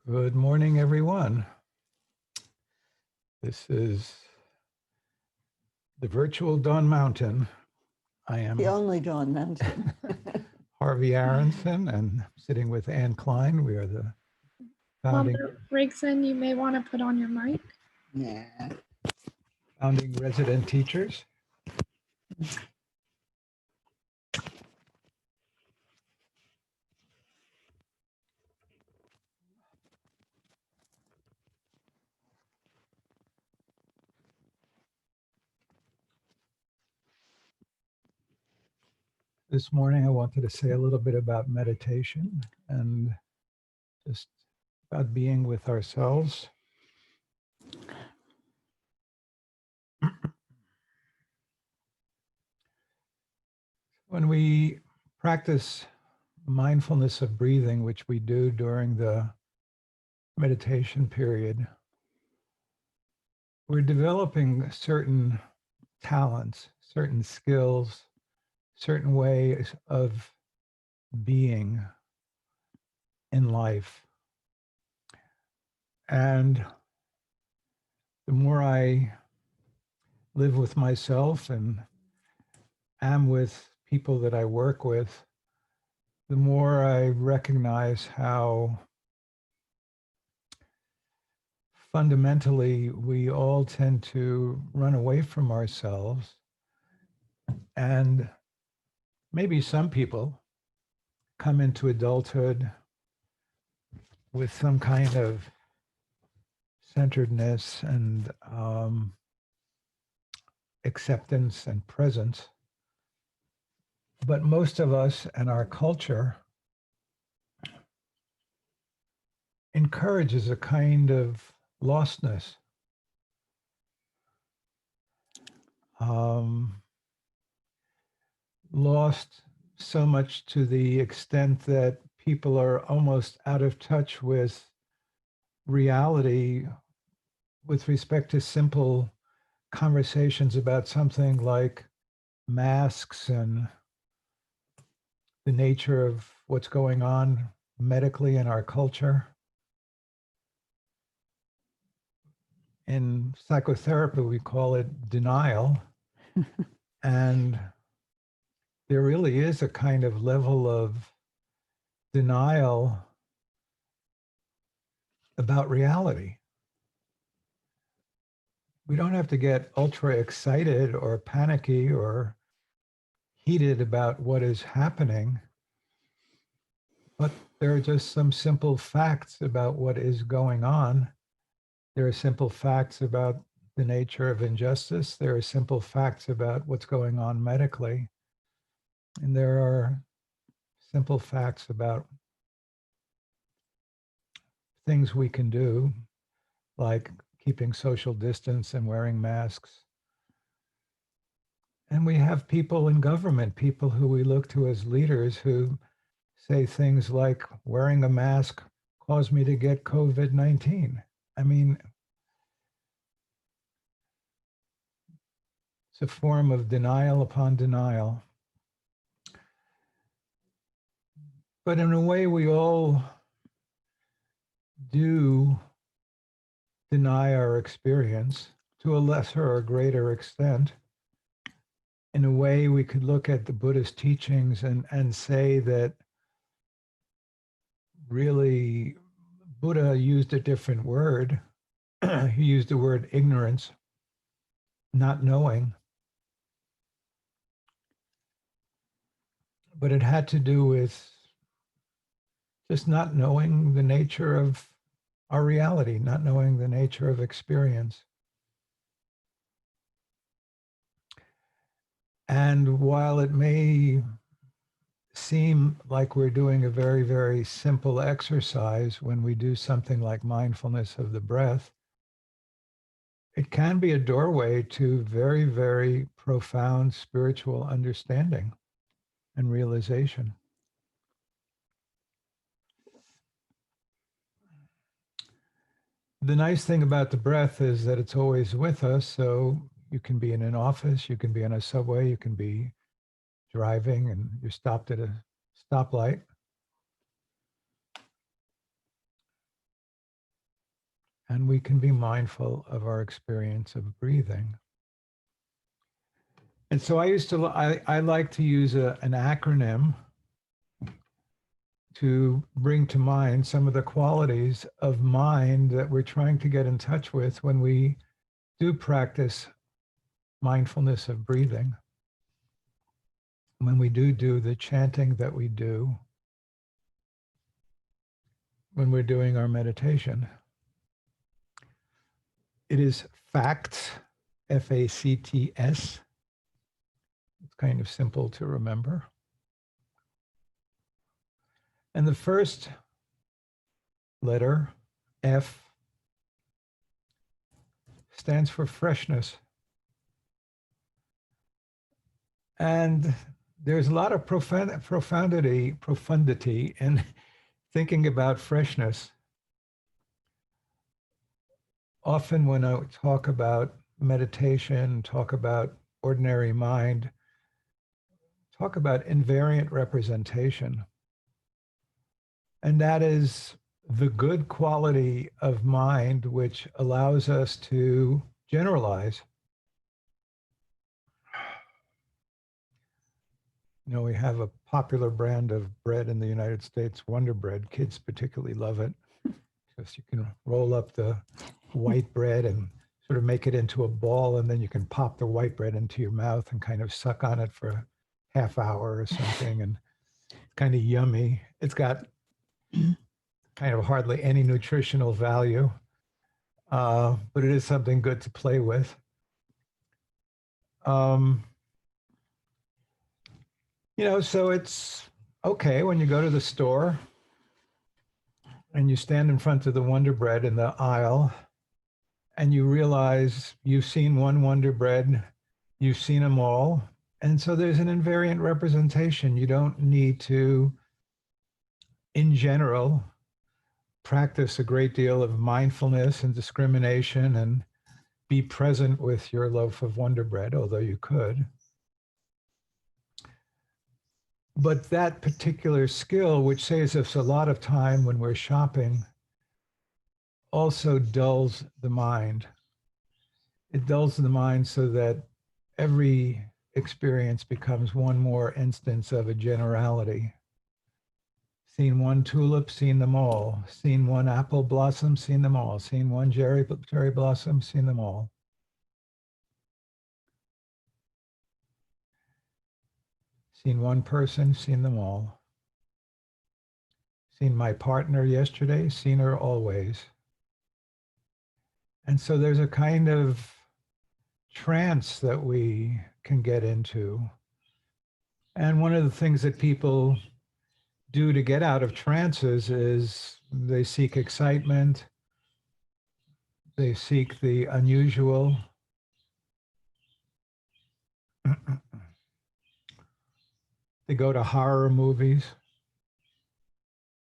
Good morning, everyone. This is the virtual Dawn Mountain. I am The only Dawn Mountain. Harvey Aronson, and sitting with Ann Klein. We are the founding Rigson, you may want to put on your mic. Yeah. founding resident teachers. This morning, I wanted to say a little bit about meditation and just about being with ourselves. When we practice mindfulness of breathing, which we do during the meditation period, we're developing certain talents, certain skills, certain ways of being in life. And the more I live with myself and am with people that I work with, the more I recognize how fundamentally we all tend to run away from ourselves. And maybe some people come into adulthood with some kind of centeredness and acceptance and presence. But most of us and our culture encourages a kind of lostness. Lost so much to the extent that people are almost out of touch with reality with respect to simple conversations about something like masks and the nature of what's going on medically in our culture. In psychotherapy, we call it denial. And there really is a kind of level of denial about reality. We don't have to get ultra excited or panicky or heated about what is happening, but there are just some simple facts about what is going on. There are simple facts about the nature of injustice. There are simple facts about what's going on medically. And there are simple facts about things we can do, like keeping social distance and wearing masks. And we have people in government, people who we look to as leaders, who say things like, wearing a mask caused me to get COVID-19. I mean, it's a form of denial upon denial. But in a way, we all do deny our experience to a lesser or greater extent. In a way, we could look at the Buddhist teachings and say that really Buddha used a different word. He used the word ignorance, not knowing. But it had to do with just not knowing the nature of our reality, not knowing the nature of experience. And while it may seem like we're doing a very, very simple exercise when we do something like mindfulness of the breath, it can be a doorway to very, very profound spiritual understanding and realization. The nice thing about the breath is that it's always with us. So you can be in an office, you can be on a subway, you can be driving and you're stopped at a stoplight. and we can be mindful of our experience of breathing. And so I like to use an acronym to bring to mind some of the qualities of mind that we're trying to get in touch with when we do practice mindfulness of breathing. When we do the chanting that we do, when we're doing our meditation. It is FACTS, F-A-C-T-S. It's kind of simple to remember. And the first letter, F, stands for freshness. And there's a lot of profundity in thinking about freshness. Often when I talk about meditation, talk about ordinary mind, talk about invariant representation. And that is the good quality of mind which allows us to generalize. You know, we have a popular brand of bread in the United States, Wonder Bread. Kids particularly love it because you can roll up the white bread and sort of make it into a ball, and then you can pop the white bread into your mouth and kind of suck on it for a half hour or something, and it's kind of yummy. It's got kind of hardly any nutritional value, but it is something good to play with. You know, so it's okay when you go to the store and you stand in front of the Wonder Bread in the aisle and you realize you've seen one Wonder Bread, you've seen them all. And so there's an invariant representation. You don't need to, in general, practice a great deal of mindfulness and discrimination and be present with your loaf of Wonder Bread, although you could. But that particular skill, which saves us a lot of time when we're shopping, also dulls the mind. It dulls the mind so that every experience becomes one more instance of a generality. Seen one tulip, seen them all. Seen one apple blossom, seen them all. Seen one cherry blossom, seen them all. Seen one person, seen them all. Seen my partner yesterday, seen her always. And so there's a kind of trance that we can get into. And one of the things that people do to get out of trances is they seek excitement, they seek the unusual. They go to horror movies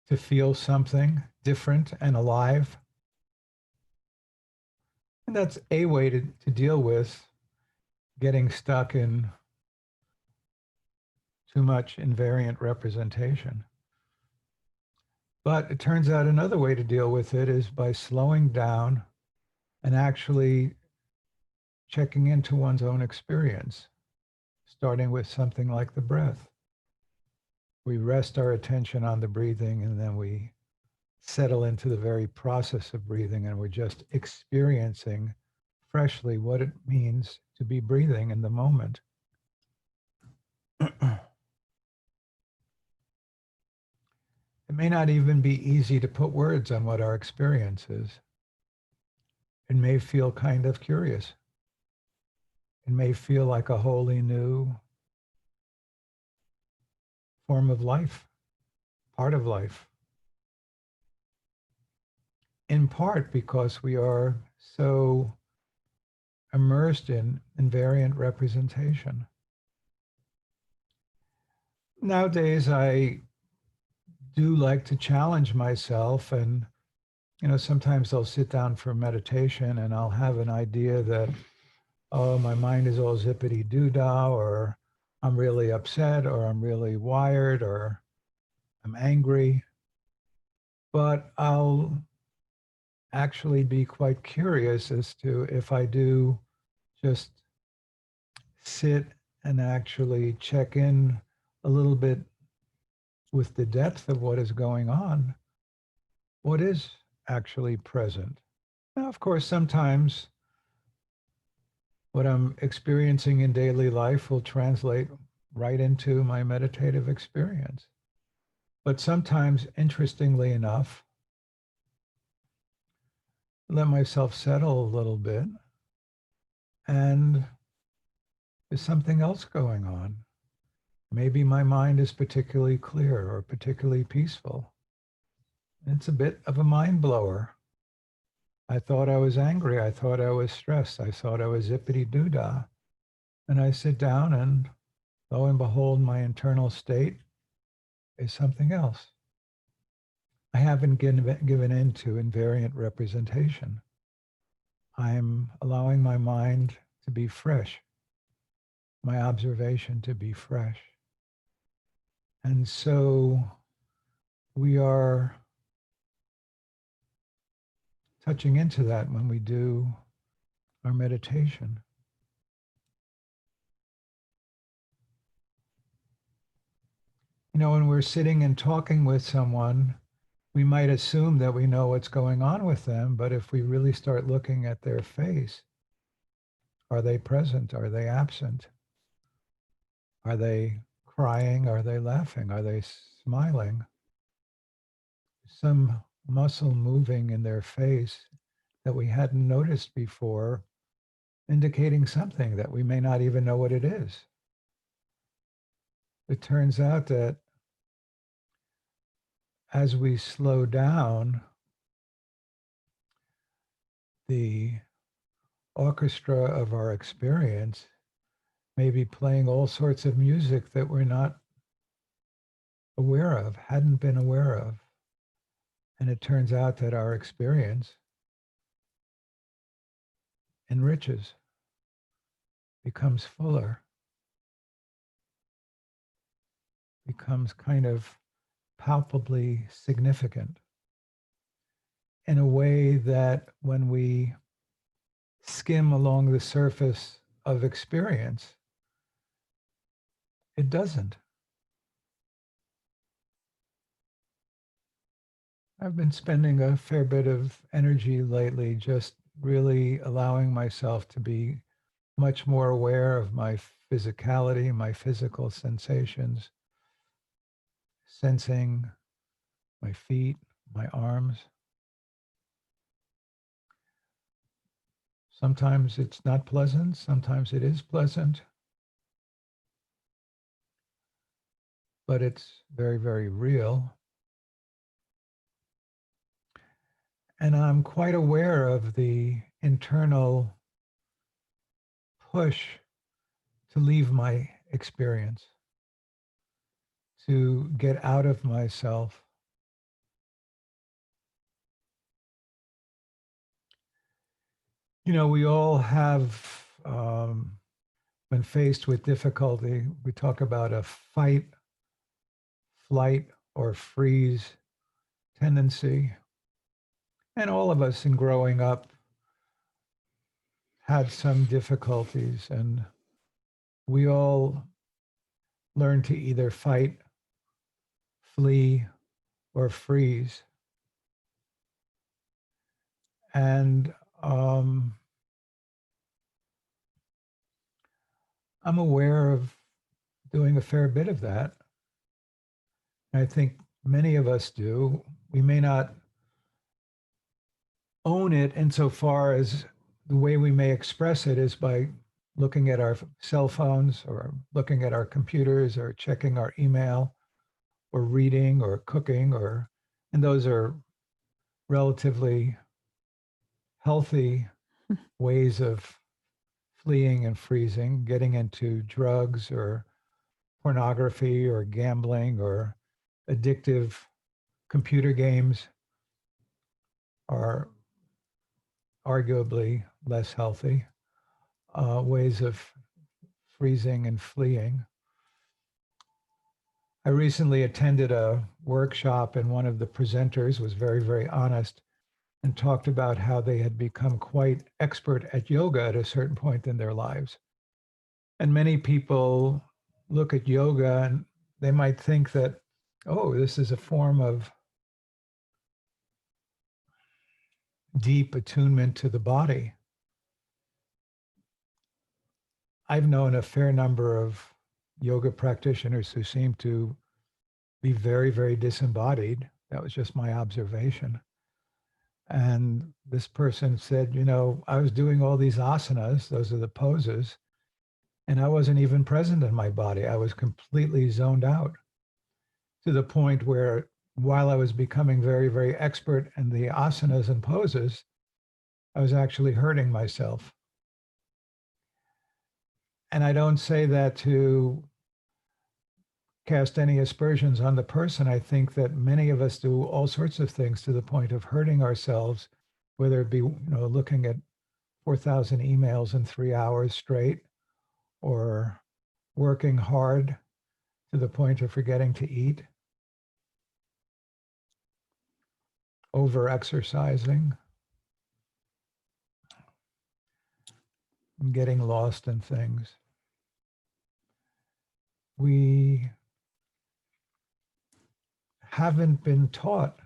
to feel something different and alive. And that's a way to deal with getting stuck in too much invariant representation. But it turns out another way to deal with it is by slowing down and actually checking into one's own experience, starting with something like the breath. We rest our attention on the breathing and then we settle into the very process of breathing, and we're just experiencing freshly what it means to be breathing in the moment. It may not even be easy to put words on what our experience is. It may feel kind of curious. It may feel like a wholly new form of life, part of life. In part because we are so immersed in invariant representation. Nowadays, I do like to challenge myself, and sometimes I'll sit down for meditation and I'll have an idea that, oh, my mind is all zippity doo-dah, or I'm really upset, or I'm really wired, or I'm angry. But I'll actually be quite curious as to if I do just sit and actually check in a little bit with the depth of what is going on, what is actually present. Now, of course, sometimes what I'm experiencing in daily life will translate right into my meditative experience. But sometimes, interestingly enough, let myself settle a little bit and there's something else going on. Maybe my mind is particularly clear or particularly peaceful. It's a bit of a mind blower. I thought I was angry. I thought I was stressed. I thought I was zippity doo dah. And I sit down and lo and behold, my internal state is something else. I haven't given in to invariant representation. I'm allowing my mind to be fresh, my observation to be fresh. And so we are touching into that when we do our meditation. You know, when we're sitting and talking with someone, we might assume that we know what's going on with them, but if we really start looking at their face, are they present? Are they absent? Are they crying? Are they laughing? Are they smiling? Some muscle moving in their face that we hadn't noticed before, indicating something that we may not even know what it is. It turns out that as we slow down, the orchestra of our experience may be playing all sorts of music that we're not aware of, hadn't been aware of. And it turns out that our experience enriches, becomes fuller, becomes kind of palpably significant in a way that when we skim along the surface of experience, it doesn't. I've been spending a fair bit of energy lately just really allowing myself to be much more aware of my physicality, my physical sensations, sensing my feet, my arms. Sometimes it's not pleasant, sometimes it is pleasant, but it's very, very real. And I'm quite aware of the internal push to leave my experience, to get out of myself. You know, we all have, when faced with difficulty, we talk about a fight, flight, or freeze tendency. And all of us in growing up had some difficulties, and we all learn to either fight, flee, or freeze. And I'm aware of doing a fair bit of that. I think many of us do. We may not own it insofar as the way we may express it is by looking at our cell phones or looking at our computers or checking our email or reading or cooking and those are relatively healthy ways of fleeing and freezing, getting into drugs or pornography or gambling or addictive computer games are arguably less healthy ways of freezing and fleeing. I recently attended a workshop and one of the presenters was very, very honest and talked about how they had become quite expert at yoga at a certain point in their lives. And many people look at yoga and they might think that, oh, this is a form of deep attunement to the body. I've known a fair number of yoga practitioners who seem to be very, very disembodied. That was just my observation. And this person said, I was doing all these asanas, those are the poses, and I wasn't even present in my body. I was completely zoned out to the point where while I was becoming very, very expert in the asanas and poses, I was actually hurting myself. And I don't say that to cast any aspersions on the person. I think that many of us do all sorts of things to the point of hurting ourselves, whether it be looking at 4,000 emails in 3 hours straight, or working hard to the point of forgetting to eat, over exercising, getting lost in things. We haven't been taught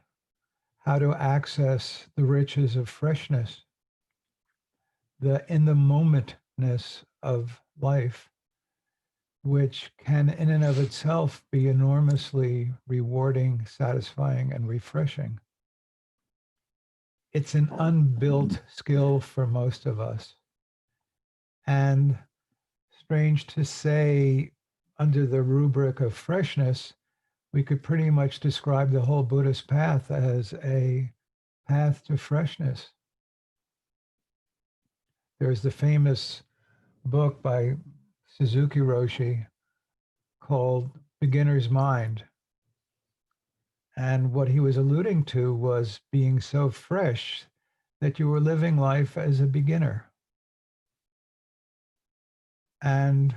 how to access the riches of freshness, the in the momentness of life, which can in and of itself be enormously rewarding, satisfying, and refreshing. It's an unbuilt skill for most of us. And strange to say, under the rubric of freshness, we could pretty much describe the whole Buddhist path as a path to freshness. There's the famous book by Suzuki Roshi called Beginner's Mind. And what he was alluding to was being so fresh that you were living life as a beginner. And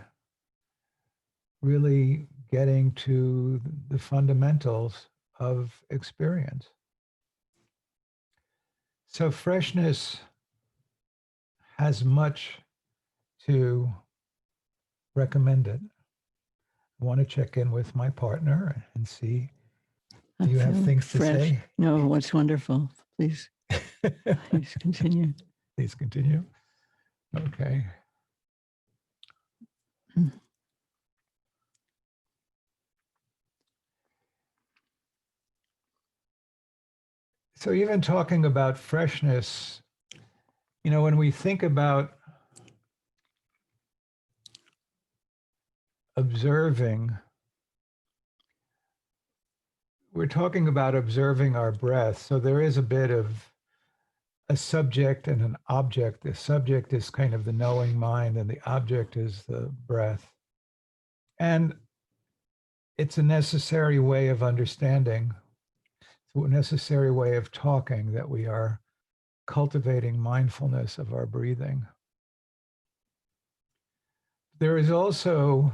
really getting to the fundamentals of experience. So freshness has much to recommend it. I want to check in with my partner and see, do you have things to say? No, what's wonderful. Please continue. Please continue. Okay. So even talking about freshness, when we think about observing, we're talking about observing our breath. So there is a bit of a subject and an object. The subject is kind of the knowing mind, and the object is the breath. And it's a necessary way of understanding. It's a necessary way of talking, that we are cultivating mindfulness of our breathing. There is also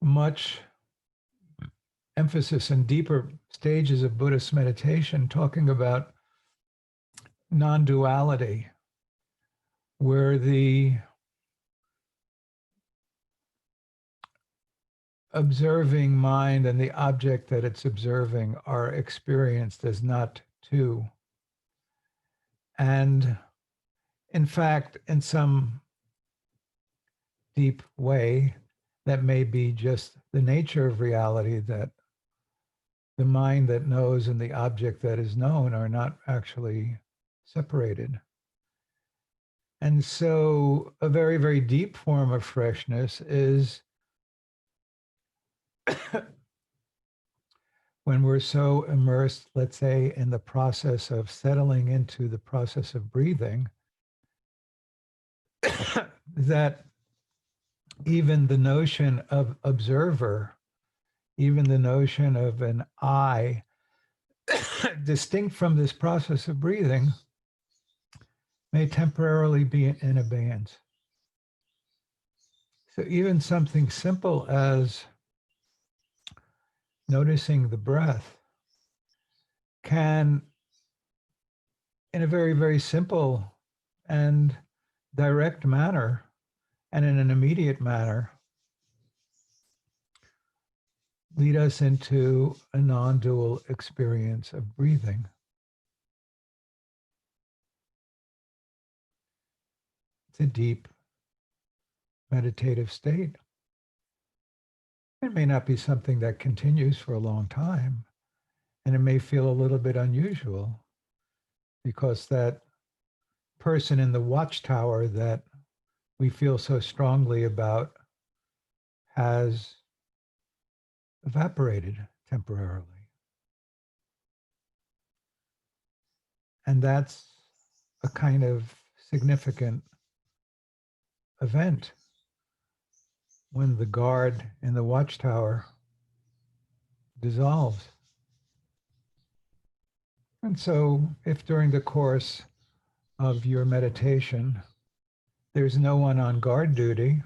much emphasis in deeper stages of Buddhist meditation talking about non-duality, where the observing mind and the object that it's observing are experienced as not two. And in fact, in some deep way, that may be just the nature of reality, that the mind that knows and the object that is known are not actually separated. And so a very, very deep form of freshness is when we're so immersed, let's say, in the process of settling into the process of breathing, that even the notion of observer, even the notion of an I, distinct from this process of breathing, may temporarily be in abeyance. So even something simple as noticing the breath, can, in a very, very simple and direct manner, and in an immediate manner, lead us into a non-dual experience of breathing. It's a deep meditative state. It may not be something that continues for a long time, and it may feel a little bit unusual because that person in the watchtower that we feel so strongly about has evaporated temporarily. And that's a kind of significant event when the guard in the watchtower dissolves. And so if during the course of your meditation, there's no one on guard duty,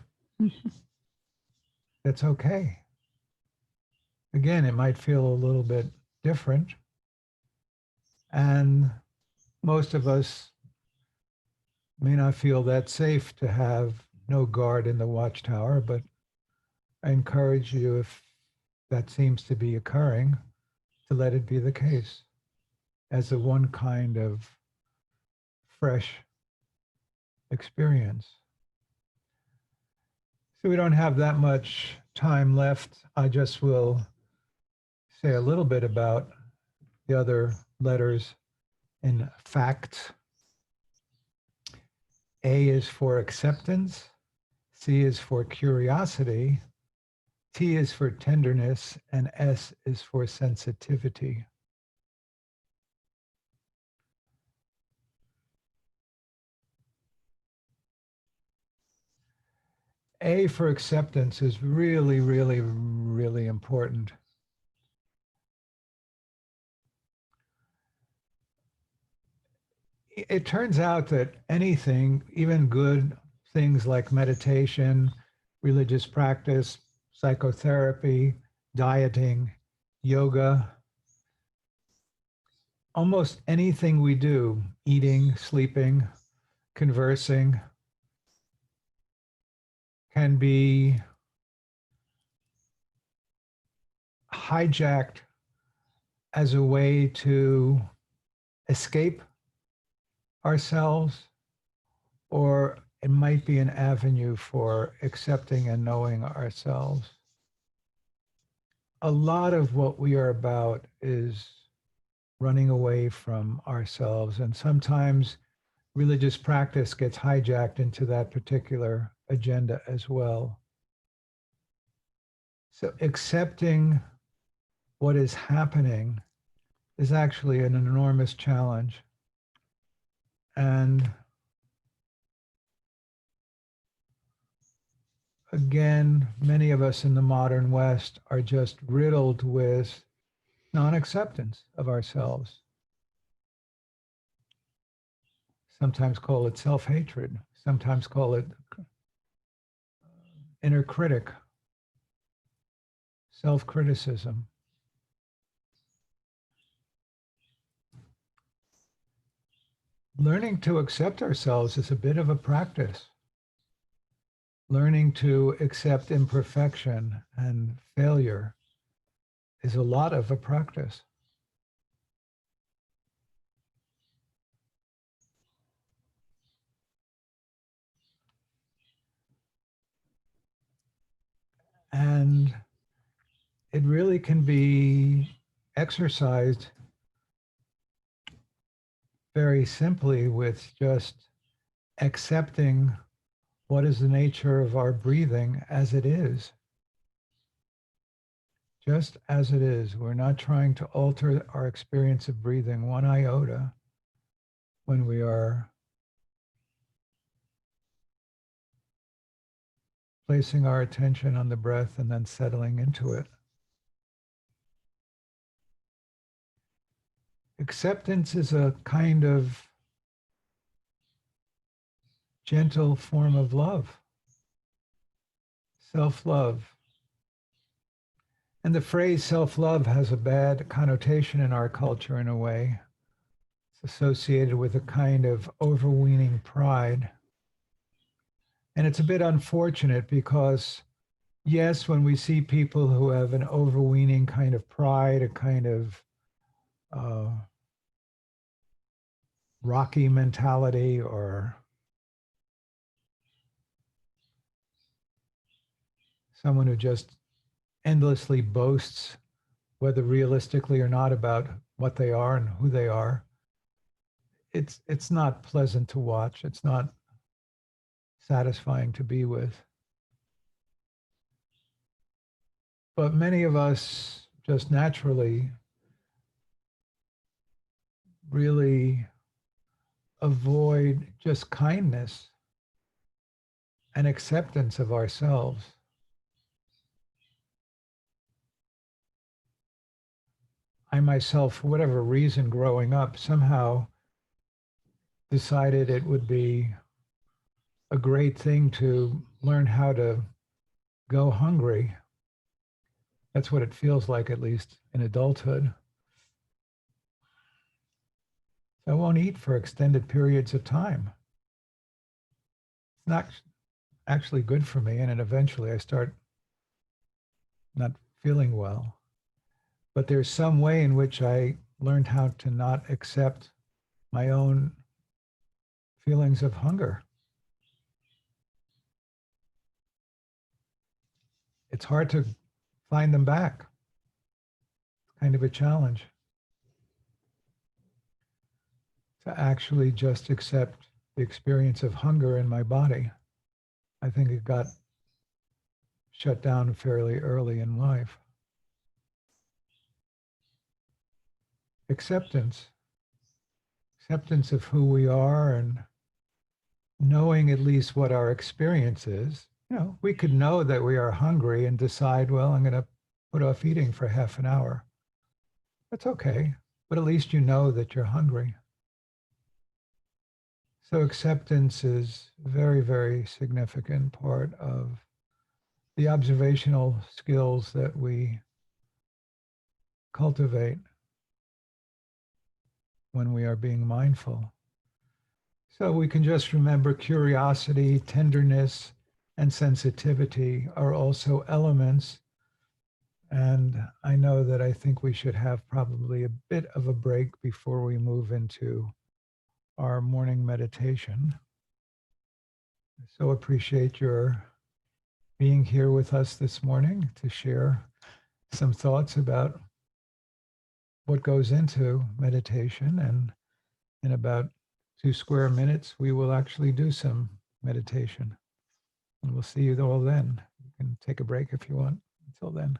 that's okay. Again, it might feel a little bit different. And most of us may not feel that safe to have no guard in the watchtower, but I encourage you, if that seems to be occurring, to let it be the case as a one kind of fresh experience. So we don't have that much time left. I just will say a little bit about the other letters in FACT. A is for acceptance, C is for curiosity, T is for tenderness, and S is for sensitivity. A for acceptance is really, really, really important. It turns out that anything, even good things like meditation, religious practice, psychotherapy, dieting, yoga, almost anything we do, eating, sleeping, conversing, can be hijacked as a way to escape ourselves, or it might be an avenue for accepting and knowing ourselves. A lot of what we are about is running away from ourselves, and sometimes religious practice gets hijacked into that particular agenda as well. So accepting what is happening is actually an enormous challenge. And again, many of us in the modern West are just riddled with non-acceptance of ourselves. Sometimes call it self-hatred, sometimes call it inner critic, self-criticism. Learning to accept ourselves is a bit of a practice. Learning to accept imperfection and failure is a lot of a practice. And it really can be exercised very simply with just accepting what is the nature of our breathing as it is. Just as it is. We're not trying to alter our experience of breathing one iota when we are placing our attention on the breath and then settling into it. Acceptance is a kind of gentle form of love, self-love. And the phrase self-love has a bad connotation in our culture in a way. It's associated with a kind of overweening pride. And it's a bit unfortunate because, yes, when we see people who have an overweening kind of pride, a kind of rocky mentality, or someone who just endlessly boasts, whether realistically or not, about what they are and who they are, it's not pleasant to watch. It's not satisfying to be with. But many of us just naturally really avoid just kindness and acceptance of ourselves. I myself, for whatever reason, growing up, somehow decided it would be a great thing to learn how to go hungry. That's what it feels like, at least in adulthood. So I won't eat for extended periods of time. It's not actually good for me, and then eventually I start not feeling well. But there's some way in which I learned how to not accept my own feelings of hunger. It's hard to find them back. Kind of a challenge to actually just accept the experience of hunger in my body. I think it got shut down fairly early in life. Acceptance of who we are, and knowing at least what our experience is. You know, we could know that we are hungry and decide, well, I'm going to put off eating for half an hour. That's okay, but at least you know that you're hungry. So acceptance is a very, very significant part of the observational skills that we cultivate when we are being mindful. So we can just remember curiosity, tenderness, and sensitivity are also elements. And I know that I think we should have probably a bit of a break before we move into our morning meditation. So appreciate your being here with us this morning to share some thoughts about what goes into meditation. And in about 2 square minutes, we will actually do some meditation. And we'll see you all then. You can take a break if you want. Until then.